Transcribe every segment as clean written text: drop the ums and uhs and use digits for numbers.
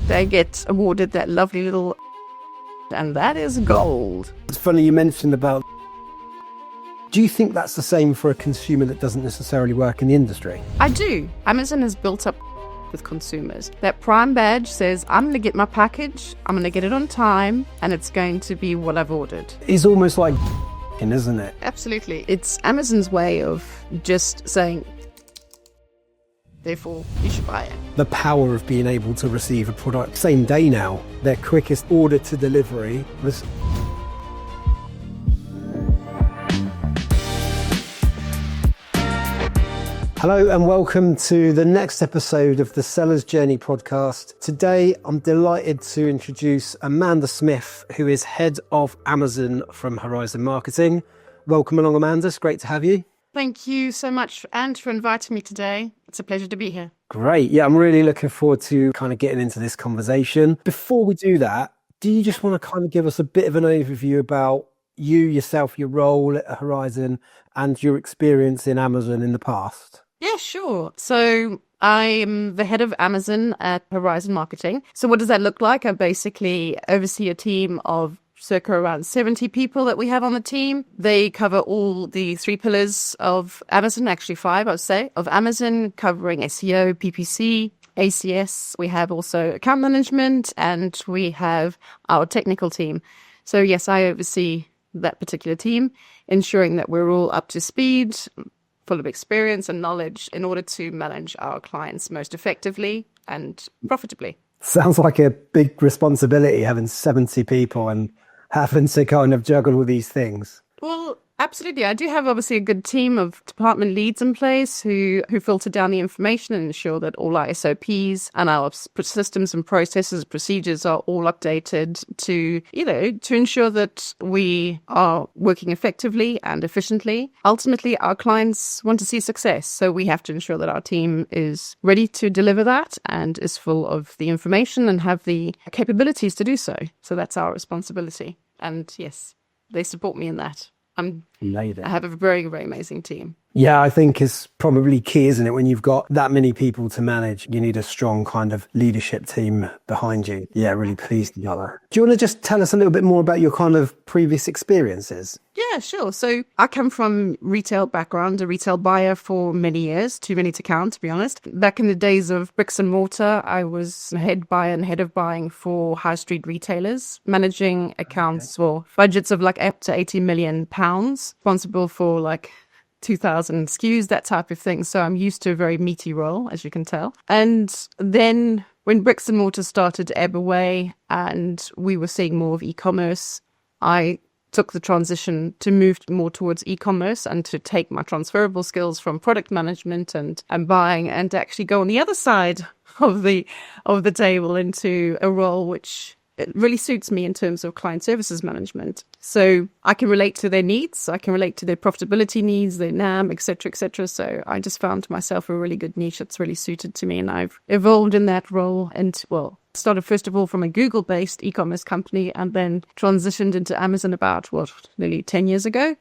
they get awarded that lovely little, and that is gold. It's funny you mentioned about, do you think that's the same for a consumer that doesn't necessarily work in the industry? I do. Amazon has built up with consumers. That Prime badge says, I'm going to get my package, I'm going to get it on time, and it's going to be what I've ordered. It's almost like, isn't it? Absolutely. It's Amazon's way of just saying, therefore, you should buy it. The power of being able to receive a product same day now. Their quickest order to delivery was... Hello and welcome to the next episode of the Seller's Journey podcast. Today, I'm delighted to introduce Amanda Smith, who is Head of Amazon from Horizon Marketing. Welcome along, Amanda. It's great to have you. Thank you so much, and for inviting me today. It's a pleasure to be here. Great. Yeah, I'm really looking forward to kind of getting into this conversation. Before we do that, do you just want to kind of give us a bit of an overview about you, yourself, your role at Horizon, and your experience in Amazon in the past? Yeah, sure. So I'm the head of Amazon at Horizon Marketing. So what does that look like? I basically oversee a team of circa around 70 people that we have on the team. They cover all the three pillars of Amazon, actually five, I would say, of Amazon, covering SEO, PPC, ACS. We have also account management, and we have our technical team. So yes, I oversee that particular team, ensuring that we're all up to speed, full of experience and knowledge in order to manage our clients most effectively and profitably. Sounds like a big responsibility, having 70 people and having to kind of juggle all these things. Well, absolutely. I do have obviously a good team of department leads in place who filter down the information and ensure that all our SOPs and our systems and processes, procedures are all updated to ensure that we are working effectively and efficiently. Ultimately, our clients want to see success, so we have to ensure that our team is ready to deliver that and is full of the information and have the capabilities to do so. So that's our responsibility. And yes, they support me in that. I have a very, very amazing team. Yeah, I think it's probably key, isn't it? When you've got that many people to manage, you need a strong kind of leadership team behind you. Yeah, really pleased to hear that. Do you want to just tell us a little bit more about your kind of previous experiences? Yeah, sure. So I come from retail background, a retail buyer for many years, too many to count, to be honest. Back in the days of bricks and mortar, I was head buyer and head of buying for high street retailers, managing accounts for budgets of like up to £80 million, responsible for like 2,000 SKUs, that type of thing. So I'm used to a very meaty role, as you can tell. And then when bricks and mortar started to ebb away and we were seeing more of e-commerce, I took the transition to move more towards e-commerce and to take my transferable skills from product management and buying and actually go on the other side of the table into a role which it really suits me in terms of client services management. So I can relate to their needs, I can relate to their profitability needs, their NAM, etc., etc. So I just found myself a really good niche that's really suited to me, and I've evolved in that role and, well, started first of all from a Google-based e-commerce company and then transitioned into Amazon about, nearly 10 years ago.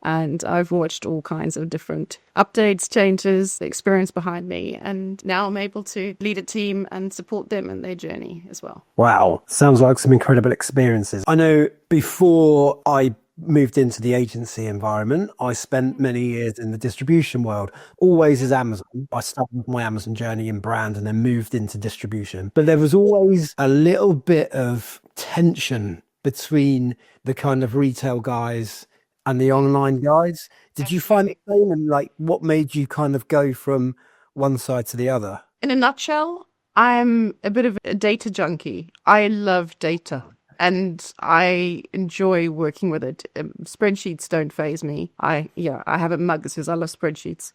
And I've watched all kinds of different updates, changes, the experience behind me. And now I'm able to lead a team and support them in their journey as well. Wow. Sounds like some incredible experiences. I know before I moved into the agency environment, I spent many years in the distribution world, always as Amazon. I started my Amazon journey in brand and then moved into distribution. But there was always a little bit of tension between the kind of retail guys and the online guys. Did you find the same? And like, what made you kind of go from one side to the other? In a nutshell, I'm a bit of a data junkie. I love data and I enjoy working with it. Spreadsheets don't faze me. I have a mug that says I love spreadsheets.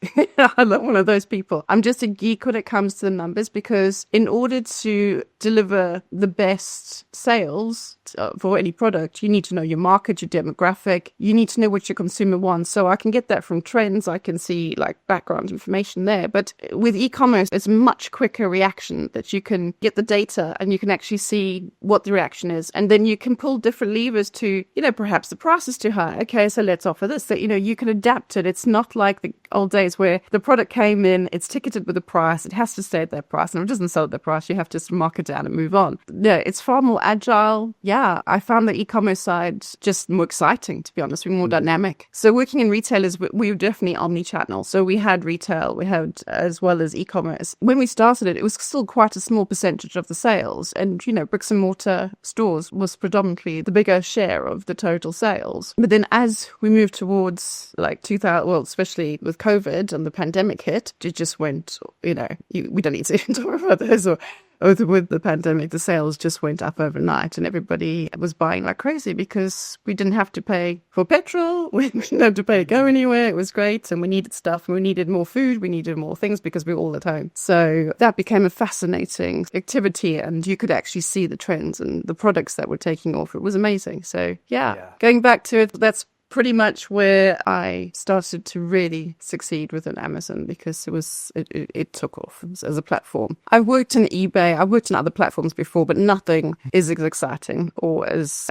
I'm not one of those people. I'm just a geek when it comes to the numbers, because in order to deliver the best sales for any product, you need to know your market, your demographic. You need to know what your consumer wants. So I can get that from trends. I can see like background information there. But with e-commerce, it's a much quicker reaction that you can get the data and you can actually see what the reaction is and then you can pull different levers to, perhaps the price is too high. Okay, so let's offer this. So, you can adapt it. It's not like the old days where the product came in, it's ticketed with a price, it has to stay at that price. And if it doesn't sell at that price, you have to mark it down and move on. No, it's far more agile. Yeah, I found the e-commerce side just more exciting, to be honest. We're more dynamic. So working in retail we were definitely omni-channel. So we had retail, we had as well as e-commerce. When we started it was still quite a small percentage of the sales. And, bricks and mortar stores was predominantly the bigger share of the total sales. But then as we moved towards like 2000, well, especially with COVID and the pandemic hit, it just went, we don't need to talk about this, or with the pandemic, the sales just went up overnight and everybody was buying like crazy because we didn't have to pay for petrol. We didn't have to pay to go anywhere. It was great. And we needed stuff. We needed more food. We needed more things because we were all at home. So that became a fascinating activity and you could actually see the trends and the products that were taking off. It was amazing. So going back to it, that's pretty much where I started to really succeed within Amazon because it took off as a platform. I've worked in eBay, I've worked in other platforms before, but nothing is as exciting or as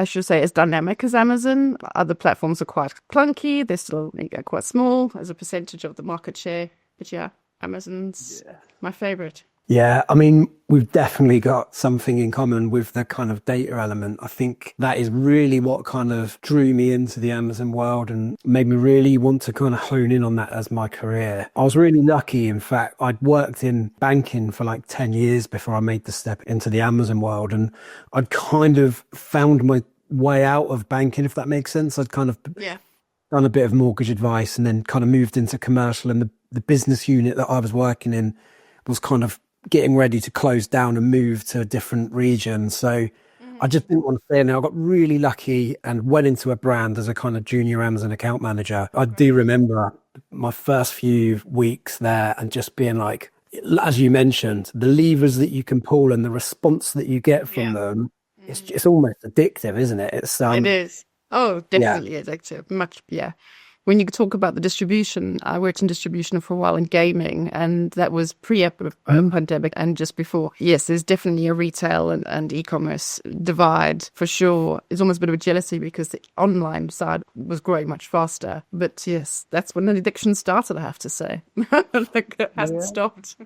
dynamic as Amazon. Other platforms are quite clunky, they're still quite small as a percentage of the market share. But Amazon's my favorite. Yeah, I mean, we've definitely got something in common with the kind of data element. I think that is really what kind of drew me into the Amazon world and made me really want to kind of hone in on that as my career. I was really lucky. In fact, I'd worked in banking for like 10 years before I made the step into the Amazon world. And I'd kind of found my way out of banking, if that makes sense. I'd kind of done a bit of mortgage advice and then kind of moved into commercial, and the business unit that I was working in was kind of getting ready to close down and move to a different region. So I just didn't want to stay in there. I got really lucky and went into a brand as a kind of junior Amazon account manager. I do remember my first few weeks there and just being like, as you mentioned, the levers that you can pull and the response that you get from them, it's almost addictive, isn't it? It is. Oh, definitely addictive. Much, When you talk about the distribution, I worked in distribution for a while in gaming, and that was pre-pandemic and just before. Yes, there's definitely a retail and e-commerce divide for sure. It's almost a bit of a jealousy because the online side was growing much faster. But yes, that's when the addiction started, I have to say. It hasn't stopped.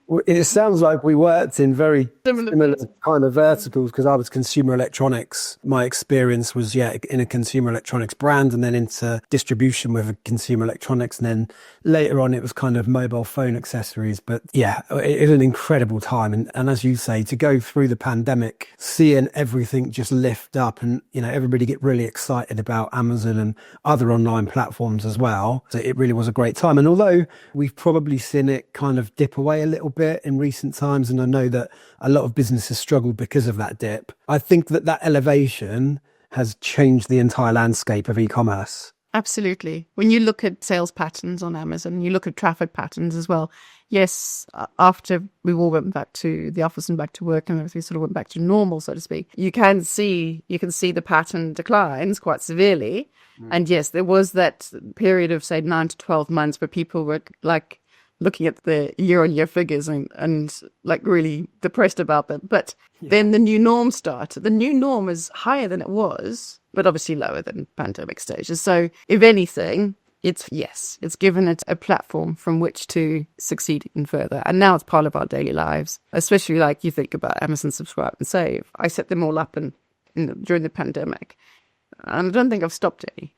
Well, it sounds like we worked in very similar kind of verticals because I was consumer electronics. My experience was, in a consumer electronics brand and then into distribution with a consumer electronics. And then later on, it was kind of mobile phone accessories. But it was an incredible time. And as you say, to go through the pandemic, seeing everything just lift up and, everybody get really excited about Amazon and other online platforms as well. So it really was a great time. And although we've probably seen it kind of dip away a little bit in recent times, and I know that a lot of businesses struggled because of that dip, I think that elevation has changed the entire landscape of e-commerce. Absolutely. When you look at sales patterns on Amazon, you look at traffic patterns as well. Yes, after we all went back to the office and back to work and everything sort of went back to normal, so to speak, you can see the pattern declines quite severely. And yes, there was that period of, say, 9 to 12 months where people were like looking at the year-on-year figures and like really depressed about them. But then the new norm started. The new norm is higher than it was, but obviously lower than pandemic stages. So if anything, it's given it a platform from which to succeed even further. And now it's part of our daily lives, especially like you think about Amazon Subscribe and Save. I set them all up during the pandemic. And I don't think I've stopped any.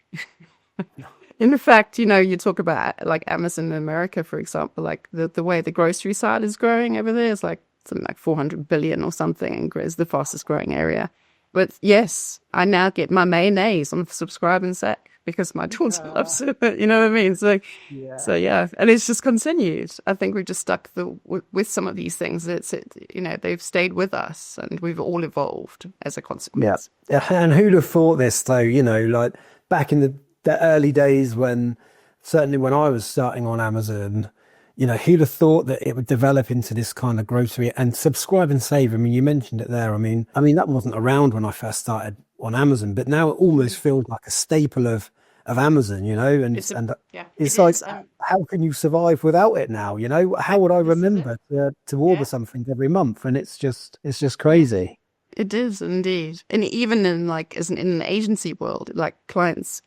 In fact, you talk about like Amazon in America, for example, like the way the grocery side is growing over there is like something like 400 billion or something, and is the fastest growing area. But yes, I now get my mayonnaise on Subscribe and Save because my daughter loves it. You know what I mean? So and it's just continued. I think we've just stuck with some of these things. They've stayed with us, and we've all evolved as a consequence. Yeah, and who'd have thought this though? Like back in the early days when I was starting on Amazon, who'd have thought that it would develop into this kind of grocery and Subscribe and Save. I mean, you mentioned it there. I mean, that wasn't around when I first started on Amazon, but now it almost feels like a staple of Amazon, and it's like, how can you survive without it now? How would I remember to order something every month? And it's just crazy. It is indeed. And even in like, as in an agency world, like clients,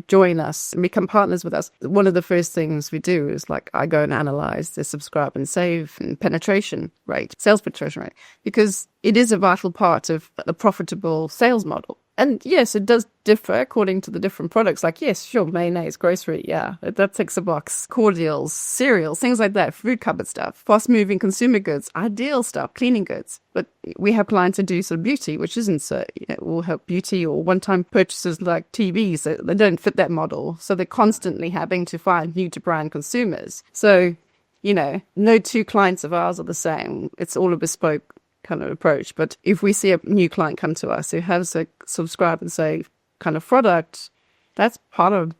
join us and become partners with us. One of the first things we do is like, I go and analyze the subscribe and save and penetration rate, sales penetration rate, because it is a vital part of a profitable sales model. And yes, it does differ according to the different products. Like, yes, sure, mayonnaise, grocery, yeah, that ticks a box. Cordials, cereals, things like that, food cupboard stuff, fast-moving consumer goods, ideal stuff, cleaning goods. But we have clients that do sort of beauty, which isn't so, will help beauty or one-time purchases like TVs. They don't fit that model. So they're constantly having to find new-to-brand consumers. So, no two clients of ours are the same. It's all a bespoke kind of approach. But if we see a new client come to us who has a subscribe and save kind of product, that's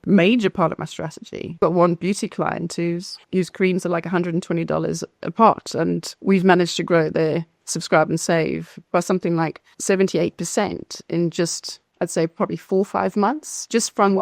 major part of my strategy. But one beauty client who's used creams at like $120 a pot, and we've managed to grow their subscribe and save by something like 78% in just, I'd say, probably 4 or 5 months, just from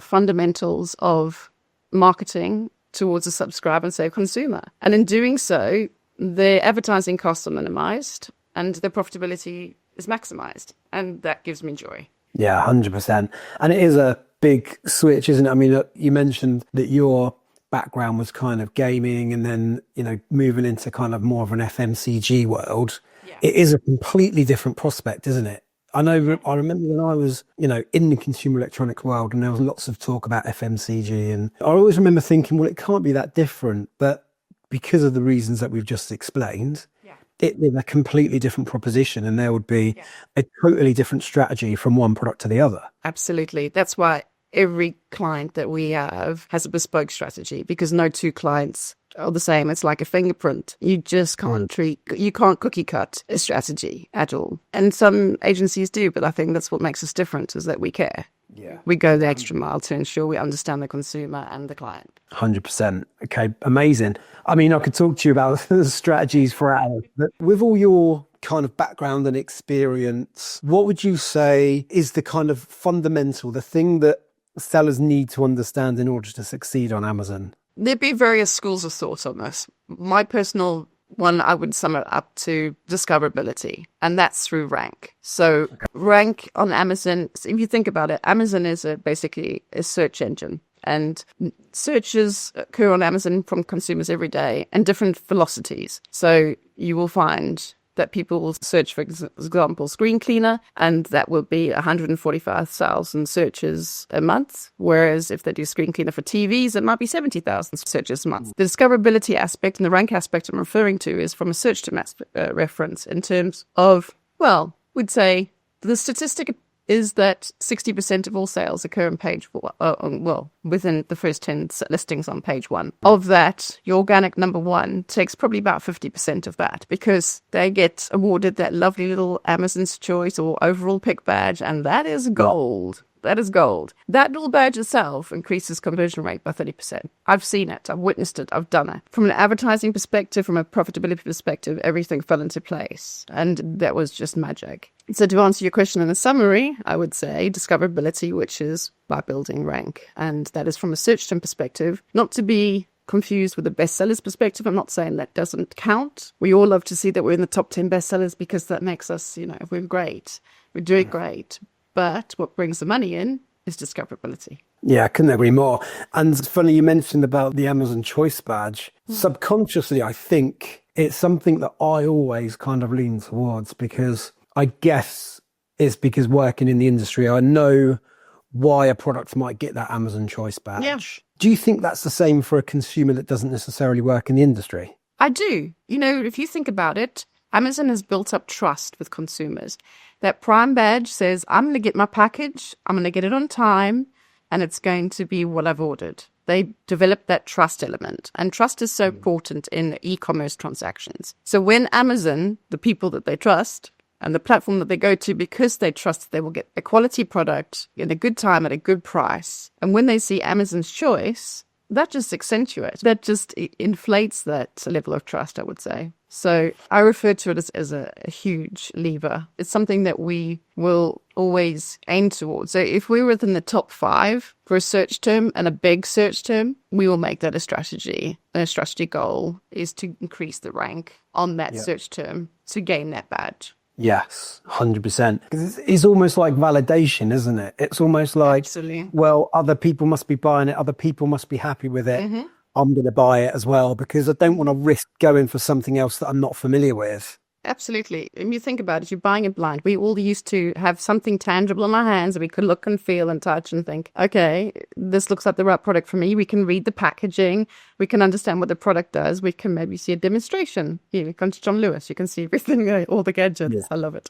fundamentals of marketing towards a subscribe and save consumer. And in doing so, their advertising costs are minimized and their profitability is maximized. And that gives me joy. Yeah, 100%. And it is a big switch, isn't it? I mean, you mentioned that your background was kind of gaming and then, moving into kind of more of an FMCG world. Yeah. It is a completely different prospect, isn't it? I remember when I was, in the consumer electronics world and there was lots of talk about FMCG, and I always remember thinking, well, it can't be that different. But because of the reasons that we've just explained, it's a completely different proposition, and there would be a totally different strategy from one product to the other. Absolutely. That's why every client that we have has a bespoke strategy, because no two clients are the same. It's like a fingerprint. You just can't you can't cookie cut a strategy at all. And some agencies do, but I think that's what makes us different, is that we care. Yeah. We go the extra mile to ensure we understand the consumer and the client. 100%. Okay, amazing. I mean, I could talk to you about the strategies for hours, but with all your kind of background and experience, what would you say is the kind of fundamental, the thing that sellers need to understand in order to succeed on Amazon? There'd be various schools of thought on this. My personal one, I would sum it up to discoverability, and that's through rank. So rank on Amazon, if you think about it, Amazon is basically a search engine, and searches occur on Amazon from consumers every day and different velocities. So you will find that people will search, for example, screen cleaner, and that will be 145,000 searches a month. Whereas if they do screen cleaner for TVs, it might be 70,000 searches a month. The discoverability aspect and the rank aspect I'm referring to is from a search term reference in terms of, well, we'd say the statistic is that 60% of all sales occur on page 4, within the first 10 listings on page 1. Of that, your organic number 1 takes probably about 50% of that, because they get awarded that lovely little Amazon's Choice or overall pick badge, and that is gold. That is gold. That little badge itself increases conversion rate by 30%. I've seen it. I've witnessed it. I've done it. From an advertising perspective, from a profitability perspective, everything fell into place. And that was just magic. So to answer your question in a summary, I would say discoverability, which is by building rank. And that is from a search term perspective, not to be confused with the bestsellers perspective. I'm not saying that doesn't count. We all love to see that we're in the top 10 bestsellers, because that makes us, we're great. We're doing great. But what brings the money in is discoverability. Yeah, I couldn't agree more. And it's funny you mentioned about the Amazon Choice badge. Subconsciously, I think it's something that I always kind of lean towards, because I guess it's because working in the industry, I know why a product might get that Amazon Choice badge. Yeah. Do you think that's the same for a consumer that doesn't necessarily work in the industry? I do. If you think about it, Amazon has built up trust with consumers. That Prime badge says, I'm going to get my package, I'm going to get it on time, and it's going to be what I've ordered. They develop that trust element, and trust is so important in e-commerce transactions. So when Amazon, the people that they trust, and the platform that they go to, because they trust they will get a quality product in a good time at a good price, and when they see Amazon's Choice, that just accentuates, that just inflates that level of trust, I would say. So I refer to it as a huge lever. It's something that we will always aim towards. So if we're within the top 5 for a search term and a big search term, we will make that a strategy. And a strategy goal is to increase the rank on that search term to gain that badge. Yes, 100%. It's almost like validation, isn't it? It's almost like, Absolutely. well, other people must be buying it. Other people must be happy with it. I'm going to buy it as well because I don't want to risk going for something else that I'm not familiar with. Absolutely. When you think about it, you're buying it blind. We all used to have something tangible in our hands that we could look and feel and touch and think, okay, this looks like the right product for me. We can read the packaging. We can understand what the product does. We can maybe see a demonstration. Here, you come to John Lewis. You can see everything, all the gadgets. Yeah. I love it.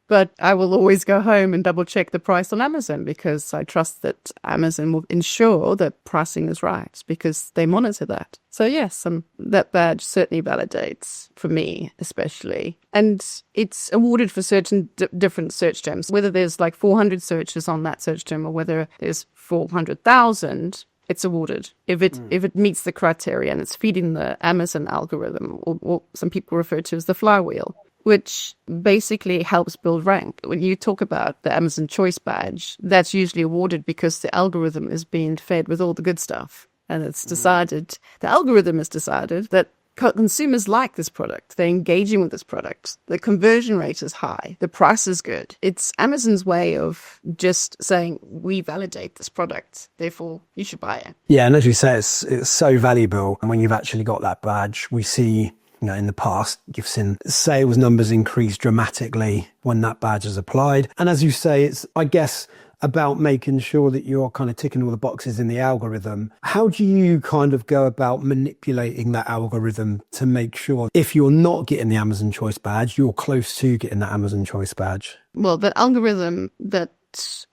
But I will always go home and double check the price on Amazon because I trust that Amazon will ensure that pricing is right because they monitor that. So yes, that badge certainly validates for me, especially. And it's awarded for certain different search terms, whether there's like 400 searches on that search term or whether there's 400,000. It's awarded if it meets the criteria and it's feeding the Amazon algorithm, or some people refer to as the flywheel, which basically helps build rank. When you talk about the Amazon Choice Badge, that's usually awarded because the algorithm is being fed with all the good stuff. And it's decided, the algorithm has decided that consumers like this product. They're engaging with this product. The conversion rate is high. The price is good. It's Amazon's way of just saying, we validate this product. Therefore, you should buy it. Yeah, and as you say, it's so valuable. And when you've actually got that badge, we see, in the past, you've seen sales numbers increase dramatically when that badge is applied. And as you say, it's, I guess, about making sure that you're kind of ticking all the boxes in the algorithm. How do you kind of go about manipulating that algorithm to make sure if you're not getting the Amazon Choice Badge, you're close to getting that Amazon Choice Badge? Well, the algorithm that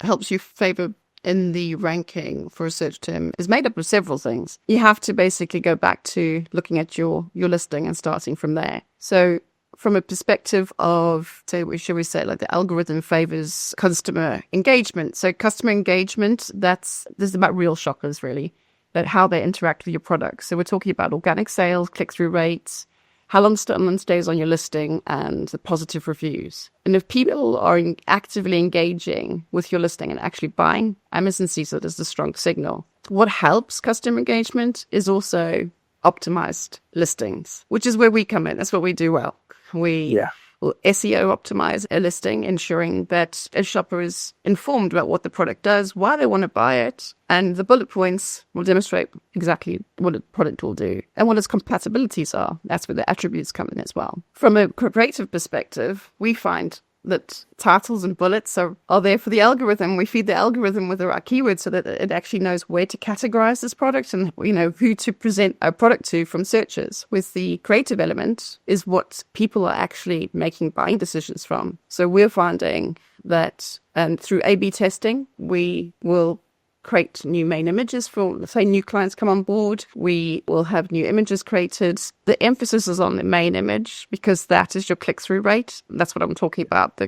helps you favor in the ranking for a search term is made up of several things. You have to basically go back to looking at your listing and starting from there. So from a perspective of, shall we say, like the algorithm favors customer engagement. So customer engagement, this is about real shoppers, really, that how they interact with your products. So we're talking about organic sales, click-through rates, how long someone stays on your listing, and the positive reviews. And if people are actively engaging with your listing and actually buying, Amazon sees it as a strong signal. What helps customer engagement is also optimized listings, which is where we come in. That's what we do well. We will SEO optimize a listing, ensuring that a shopper is informed about what the product does, why they want to buy it, and the bullet points will demonstrate exactly what the product will do and what its compatibilities are. That's where the attributes come in as well. From a creative perspective, we find that titles and bullets are there for the algorithm. We feed the algorithm with the right keywords so that it actually knows where to categorize this product and, who to present a product to from searches. With the creative element is what people are actually making buying decisions from. So we're finding that, and through A/B testing, we will create new main images for, say, new clients come on board. We will have new images created. The emphasis is on the main image because that is your click-through rate. That's what I'm talking about, the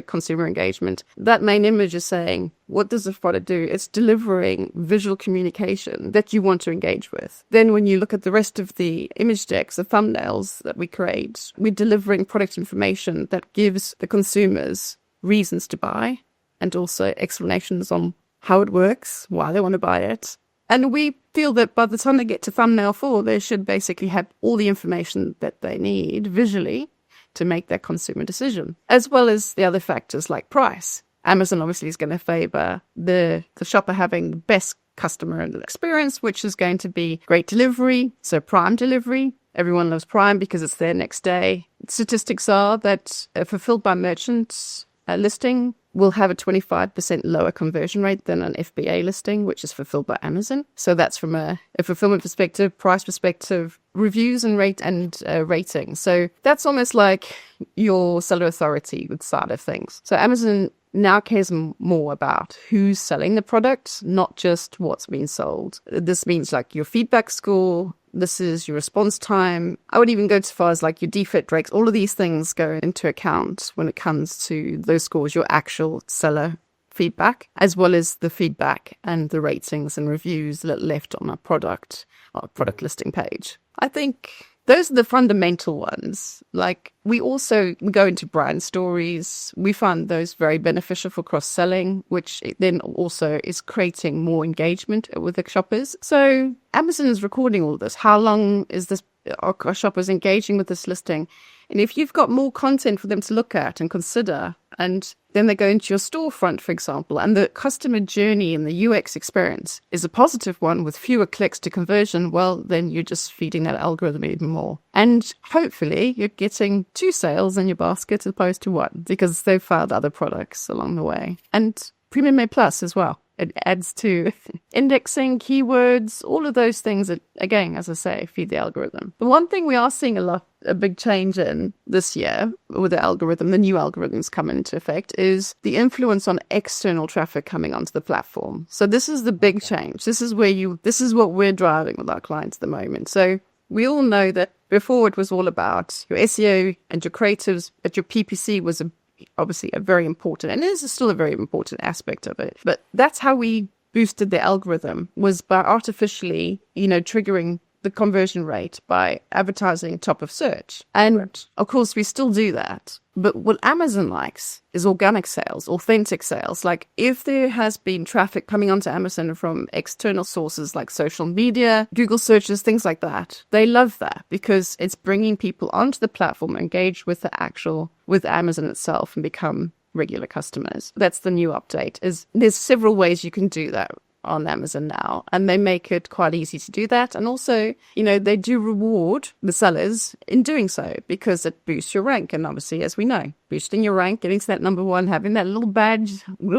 consumer engagement. That main image is saying, what does this product do? It's delivering visual communication that you want to engage with. Then when you look at the rest of the image decks, the thumbnails that we create, we're delivering product information that gives the consumers reasons to buy and also explanations on how it works, why they want to buy it. And we feel that by the time they get to thumbnail 4, they should basically have all the information that they need visually to make their consumer decision, as well as the other factors like price. Amazon obviously is going to favor the shopper having the best customer experience, which is going to be great delivery, so Prime delivery. Everyone loves Prime because it's there next day. Statistics are that a fulfilled by merchant listing will have a 25% lower conversion rate than an FBA listing, which is fulfilled by Amazon. So that's from a fulfillment perspective, price perspective, reviews and rating. So that's almost like your seller authority with side of things. So Amazon now cares more about who's selling the product, not just what's being sold. This means like your feedback score. This is your response time. I would even go as far as like your defect rates. All of these things go into account when it comes to those scores, your actual seller feedback, as well as the feedback and the ratings and reviews that left on a product listing page. I think those are the fundamental ones. Like we go into brand stories. We find those very beneficial for cross-selling, which then also is creating more engagement with the shoppers. So Amazon is recording all this. How long is this are shoppers engaging with this listing? And if you've got more content for them to look at and consider, and then they go into your storefront, for example, and the customer journey and the UX experience is a positive one with fewer clicks to conversion, well, then you're just feeding that algorithm even more. And hopefully you're getting 2 sales in your basket as opposed to 1, because they've found other products along the way. And Premium A Plus as well. It adds to indexing, keywords, all of those things that, again, as I say, feed the algorithm. The one thing we are seeing a big change in this year with the algorithm, the new algorithms coming into effect, is the influence on external traffic coming onto the platform. So this is the big change. This is what we're driving with our clients at the moment. So we all know that before it was all about your SEO and your creatives, but your PPC was obviously a very important, and it is still a very important aspect of it. But that's how we boosted the algorithm, was by artificially, triggering the conversion rate by advertising top of search. And of course, we still do that. But what Amazon likes is organic sales, authentic sales. Like if there has been traffic coming onto Amazon from external sources like social media, Google searches, things like that, they love that because it's bringing people onto the platform, engage with with Amazon itself and become regular customers. That's the new update. There's several ways you can do that on Amazon now, and they make it quite easy to do that. And also, they do reward the sellers in doing so because it boosts your rank. And obviously, as we know, boosting your rank, getting to that number 1, having that little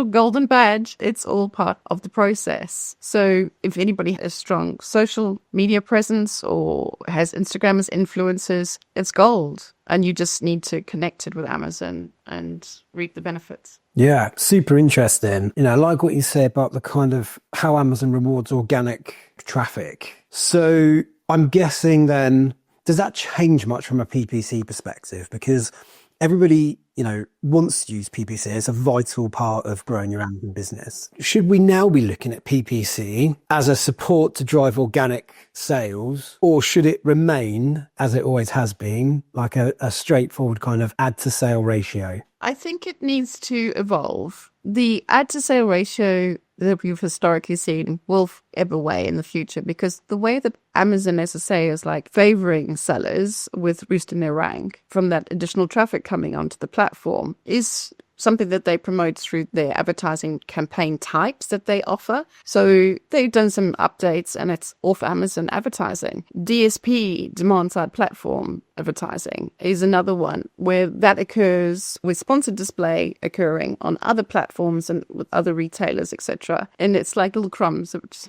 golden badge, it's all part of the process. So if anybody has strong social media presence or has Instagram as influencers, it's gold. And you just need to connect it with Amazon and reap the benefits. Yeah, super interesting. I like what you say about the kind of how Amazon rewards organic traffic. So I'm guessing then, does that change much from a PPC perspective? Because everybody, wants to use PPC as a vital part of growing your Amazon business. Should we now be looking at PPC as a support to drive organic sales, or should it remain, as it always has been, like a straightforward kind of add to sale ratio? I think it needs to evolve. The add to sale ratio that we've historically seen will ebb away in the future, because the way that Amazon, as I say, is like favoring sellers with boosting their rank from that additional traffic coming onto the platform is something that they promote through their advertising campaign types that they offer. So they've done some updates, and it's off Amazon advertising. DSP, demand side platform advertising, is another one where that occurs with sponsored display occurring on other platforms and with other retailers, etc. And it's like little crumbs which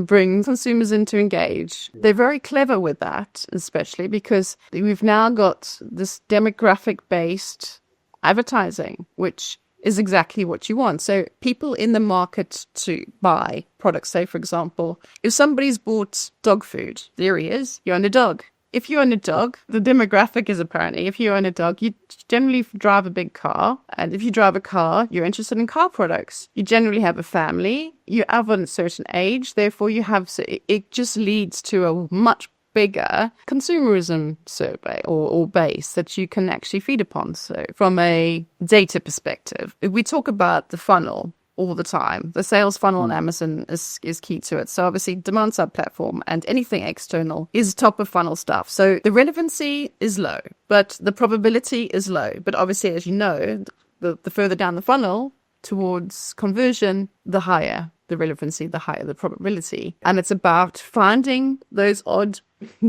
bring consumers in to engage. They're very clever with that, especially because we've now got this demographic-based advertising, which is exactly what you want. So people in the market to buy products, say, for example, if somebody's bought dog food, there he is, you own a dog. If you own a dog, the demographic is apparently, if you own a dog, you generally drive a big car. And if you drive a car, you're interested in car products. You generally have a family. You have a certain age. Therefore, so it just leads to a much bigger consumerism survey or base that you can actually feed upon. So from a data perspective, if we talk about the funnel all the time, the sales funnel on Amazon is key to it. So obviously demand side platform and anything external is top of funnel stuff. So the relevancy is low, but the probability is low. But obviously, as you know, the further down the funnel towards conversion, the higher the relevancy, the higher the probability. And it's about finding those odd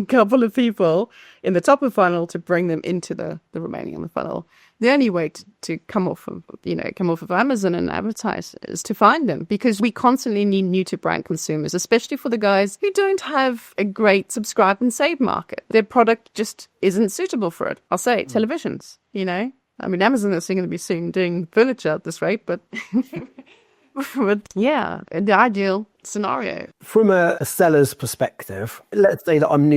couple of people in the top of funnel to bring them into the remaining on the funnel. The only way to come off of Amazon and advertise is to find them, because we constantly need new to brand consumers, especially for the guys who don't have a great subscribe and save market. Their product just isn't suitable for it. I'll say televisions, Amazon is going to be soon doing furniture at this rate, but but yeah, the ideal scenario. From a seller's perspective, let's say that I'm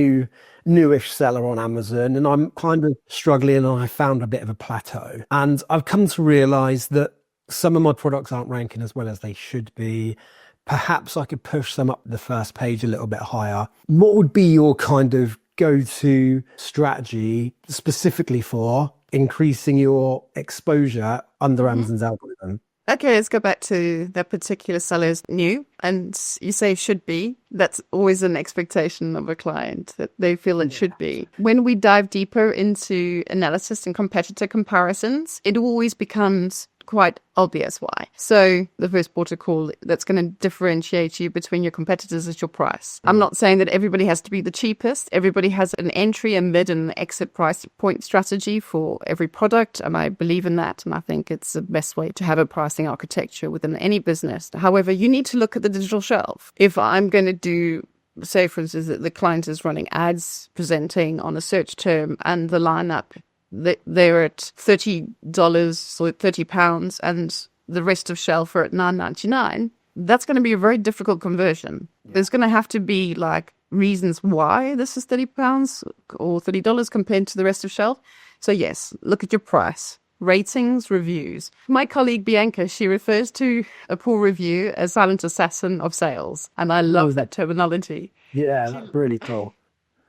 newish seller on Amazon and I'm kind of struggling and I found a bit of a plateau. And I've come to realize that some of my products aren't ranking as well as they should be. Perhaps I could push them up the first page a little bit higher. What would be your kind of go-to strategy specifically for increasing your exposure under Amazon's algorithm? Okay, let's go back to that particular seller's new, and you say should be. That's always an expectation of a client that they feel it should be. When we dive deeper into analysis and competitor comparisons, it always becomes quite obvious why. So the first protocol that's going to differentiate you between your competitors is your price. I'm not saying that everybody has to be the cheapest. Everybody has an entry, a mid, and an exit price point strategy for every product, and I believe in that, and I think it's the best way to have a pricing architecture within any business. However, you need to look at the digital shelf. If I'm going to do, say for instance, that the client is running ads presenting on a search term and the lineup, they're at $30 or £30 and the rest of shelf are at $9.99, that's going to be a very difficult conversion. Yeah. There's going to have to be like reasons why this is £30 or $30 compared to the rest of shelf. So yes, look at your price. Ratings, reviews. My colleague Bianca, she refers to a poor review as silent assassin of sales. And I love that terminology. Yeah, that's really cool.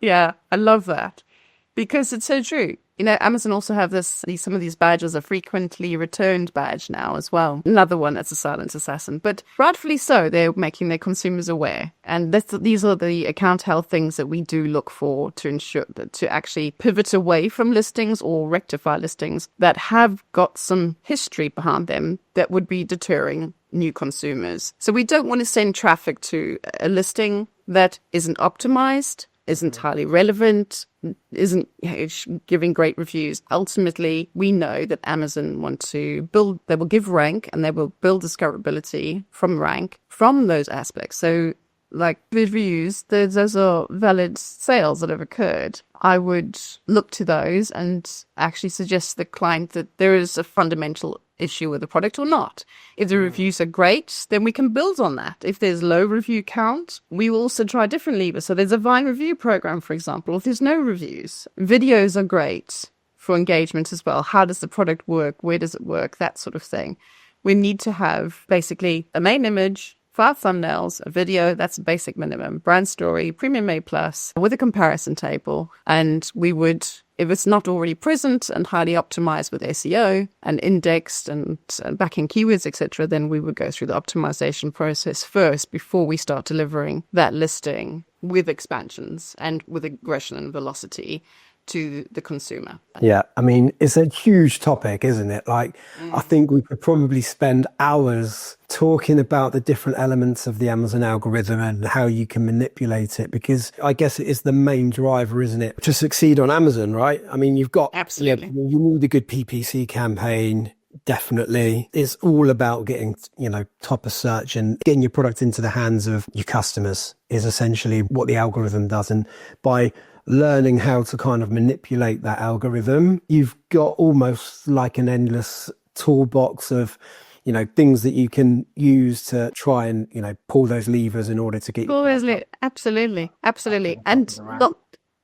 Yeah, I love that because it's so true. You know, Amazon also have some of these badges, a frequently returned badge now as well. Another one that's a silent assassin. But rightfully so, they're making their consumers aware. And these are the account health things that we do look for to ensure that to actually pivot away from listings or rectify listings that have got some history behind them that would be deterring new consumers. So we don't want to send traffic to a listing that isn't optimized, isn't highly relevant, isn't giving great reviews. Ultimately, we know that Amazon want to build, they will give rank and they will build discoverability from rank from those aspects. So like reviews, those are valid sales that have occurred. I would look to those and actually suggest to the client that there is a fundamental issue with the product or not. If the reviews are great, then we can build on that. If there's low review count, we will also try different levers. So there's a Vine review program, for example. If there's no reviews, videos are great for engagement as well. How does the product work? Where does it work? That sort of thing. We need to have basically a main image, 5 thumbnails, a video, that's a basic minimum, brand story, Premium A Plus, with a comparison table. And we would, if it's not already present and highly optimized with SEO and indexed and backing keywords, etc., then we would go through the optimization process first before we start delivering that listing with expansions and with aggression and velocity to the consumer. Yeah, I mean, it's a huge topic, isn't it? Like, I think we could probably spend hours talking about the different elements of the Amazon algorithm and how you can manipulate it, because I guess it is the main driver, isn't it, to succeed on Amazon, right? I mean, you've got... Absolutely. You need a good PPC campaign. Definitely. It's all about getting, top of search and getting your product into the hands of your customers is essentially what the algorithm does. And by learning how to kind of manipulate that algorithm, you've got almost like an endless toolbox of, things that you can use to try and, pull those levers in order to get... Absolutely. And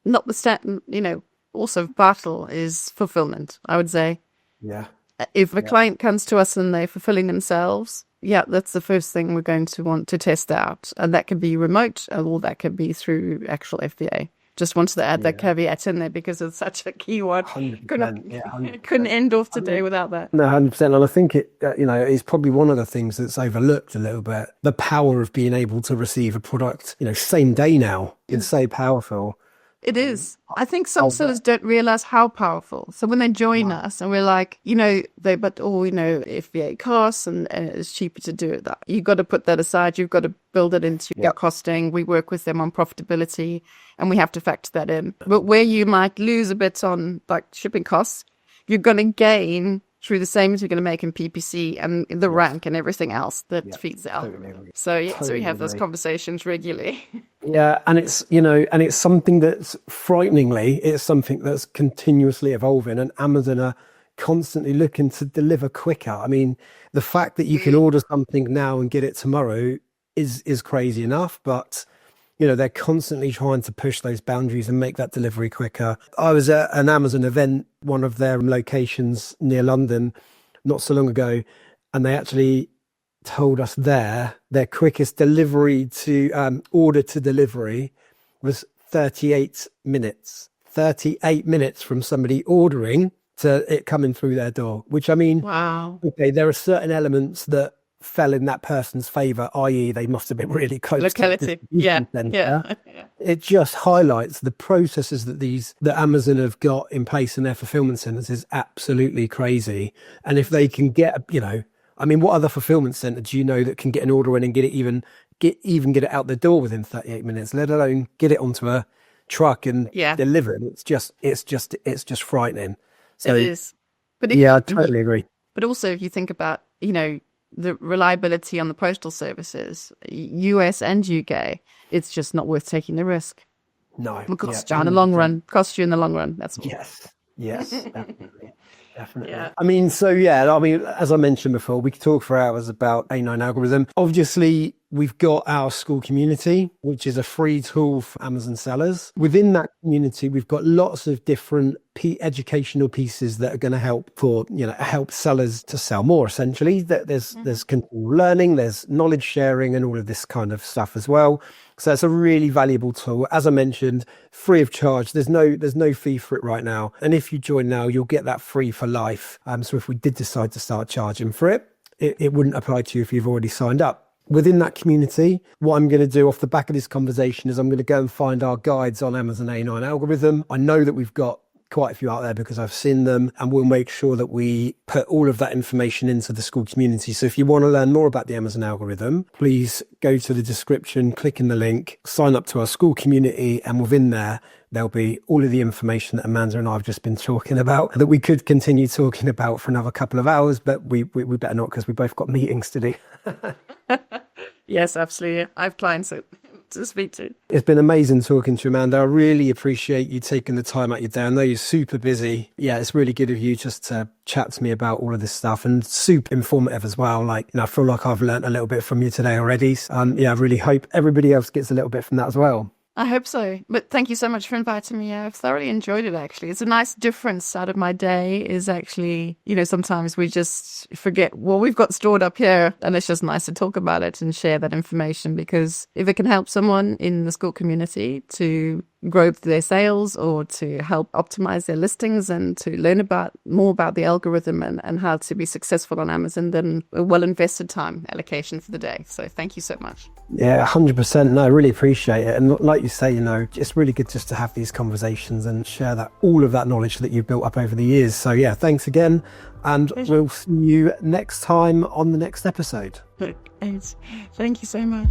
notwithstanding, also vital is fulfillment, I would say. Yeah. If a client comes to us and they're fulfilling themselves, yeah, that's the first thing we're going to want to test out. And that could be remote or that could be through actual FBA. Just wanted to add that caveat in there because it's such a key one. 100%, couldn't end off today without that. No, 100%. And I think it, is probably one of the things that's overlooked a little bit. The power of being able to receive a product, same day now. It's so powerful. It is. I think some sellers don't realize how powerful. So when they join us and we're like, FBA costs and it's cheaper to do it. You've got to put that aside. You've got to build it into your costing. We work with them on profitability and we have to factor that in. But where you might lose a bit on like shipping costs, you're going to gain through the same as you're going to make in PPC and the rank and everything else that feeds the algorithm. So we have those conversations regularly. Yeah, and it's something that's it's something that's continuously evolving, and Amazon are constantly looking to deliver quicker. I mean, the fact that you can order something now and get it tomorrow is crazy enough, but they're constantly trying to push those boundaries and make that delivery quicker. I was at an Amazon event, one of their locations near London, not so long ago, and they actually told us their quickest delivery to order to delivery was 38 minutes. 38 minutes from somebody ordering to it coming through their door, which I mean, Wow. okay, there are certain elements that fell in that person's favor, i.e. they must have been really close Locality. to the Yeah. distribution Yeah. centre. It just highlights the processes that Amazon have got in place in their fulfillment centers is absolutely crazy. And if they can get, I mean, what other fulfillment center do you know that can get an order in and get it out the door within 38 minutes, let alone get it onto a truck and deliver it? It's just frightening. So It is. But I totally agree. But also, if you think about, the reliability on the postal services, US and UK, it's just not worth taking the risk. No. It costs you in the long run. Costs you in the long run. That's all. Yes, definitely. Definitely. Yeah. I mean, as I mentioned before, we could talk for hours about A9 algorithm. Obviously, we've got our school community, which is a free tool for Amazon sellers. Within that community, we've got lots of different educational pieces that are going to help sellers to sell more. Essentially, there's continual learning, there's knowledge sharing, and all of this kind of stuff as well. So it's a really valuable tool. As I mentioned, free of charge. There's no fee for it right now. And if you join now, you'll get that free for life. So if we did decide to start charging for it, it wouldn't apply to you if you've already signed up. Within that community, what I'm going to do off the back of this conversation is I'm going to go and find our guides on Amazon A9 algorithm. I know that we've got quite a few out there because I've seen them, and we'll make sure that we put all of that information into the school community. So if you want to learn more about the Amazon algorithm, please go to the description, click in the link, sign up to our school community, and within there'll be all of the information that Amanda and I have just been talking about that we could continue talking about for another couple of hours, but we better not because we both got meetings to do. Yes, absolutely. I have clients to speak to. It's been amazing talking to you, Amanda. I really appreciate you taking the time out your day. I know you're super busy. Yeah, it's really good of you just to chat to me about all of this stuff, and super informative as well. I feel like I've learned a little bit from you today already. I really hope everybody else gets a little bit from that as well. I hope so. But thank you so much for inviting me. I've thoroughly enjoyed it, actually. It's a nice difference out of my day is actually, sometimes we just forget what we've got stored up here. And it's just nice to talk about it and share that information, because if it can help someone in the school community to grow their sales or to help optimize their listings and to learn more about the algorithm and how to be successful on Amazon, then a well invested time allocation for the day. So thank you so much. Yeah, 100%. No, I really appreciate it. And like you say, it's really good just to have these conversations and share all of that knowledge that you've built up over the years. So yeah, thanks again. And we'll see you next time on the next episode. Thank you so much.